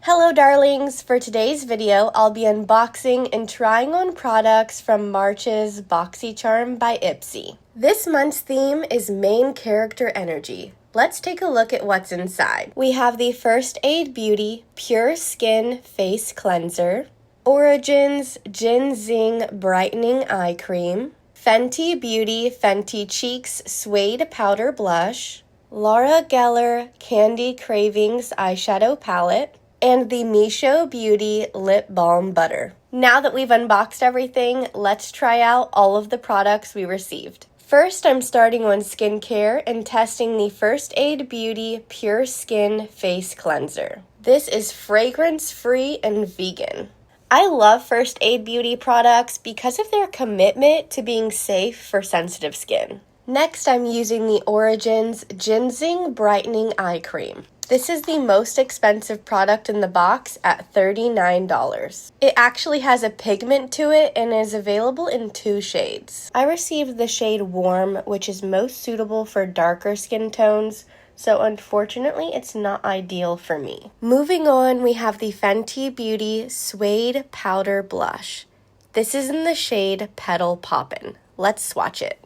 Hello darlings! For today's video, I'll be unboxing and trying on products from March's Boxycharm by Ipsy. This month's theme is main character energy. Let's take a look at what's inside. We have the First Aid Beauty Pure Skin Face Cleanser, Origin's Ginzing Brightening Eye Cream, Fenty Beauty Fenty Cheeks Suede Powder Blush, Laura Geller Candy Cravings Eyeshadow Palette, and the Mischo Beauty Lip Balm Butter. Now that we've unboxed everything, let's try out all of the products we received. First, I'm starting on skincare and testing the First Aid Beauty Pure Skin Face Cleanser. This is fragrance-free and vegan. I love First Aid Beauty products because of their commitment to being safe for sensitive skin. Next, I'm using the Origin's Ginzing Brightening Eye Cream. This is the most expensive product in the box at $39. It actually has a pigment to it and is available in 2 shades. I received the shade Warm, which is most suitable for darker skin tones, so unfortunately it's not ideal for me. Moving on, we have the Fenty Beauty Suede Powder Blush. This is in the shade Petal Poppin. Let's swatch it.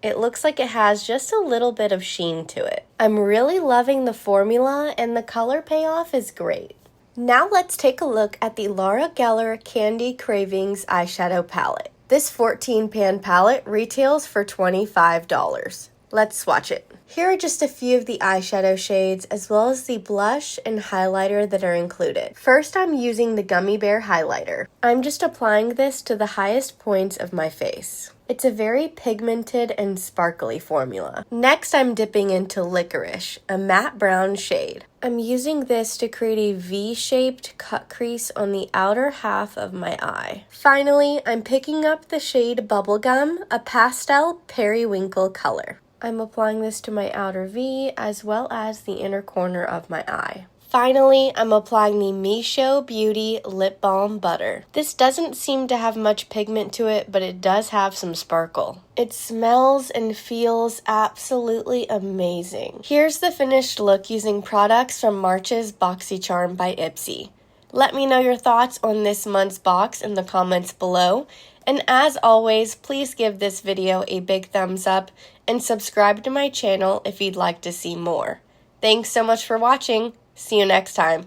It looks like it has just a little bit of sheen to it. I'm really loving the formula and the color payoff is great. Now let's take a look at the Laura Geller Candy Cravings Eyeshadow Palette. This 14-pan palette retails for $25. Let's swatch it. Here are just a few of the eyeshadow shades as well as the blush and highlighter that are included. First, I'm using the Gummy Bear highlighter. I'm just applying this to the highest points of my face. It's a very pigmented and sparkly formula. Next, I'm dipping into Licorice, a matte brown shade. I'm using this to create a V-shaped cut crease on the outer half of my eye. Finally, I'm picking up the shade Bubblegum, a pastel periwinkle color. I'm applying this to my outer V as well as the inner corner of my eye. Finally, I'm applying the Mischo Beauty Lip Balm Butter. This doesn't seem to have much pigment to it, but it does have some sparkle. It smells and feels absolutely amazing. Here's the finished look using products from March's Boxycharm by Ipsy. Let me know your thoughts on this month's box in the comments below. And as always, please give this video a big thumbs up and subscribe to my channel if you'd like to see more. Thanks so much for watching. See you next time.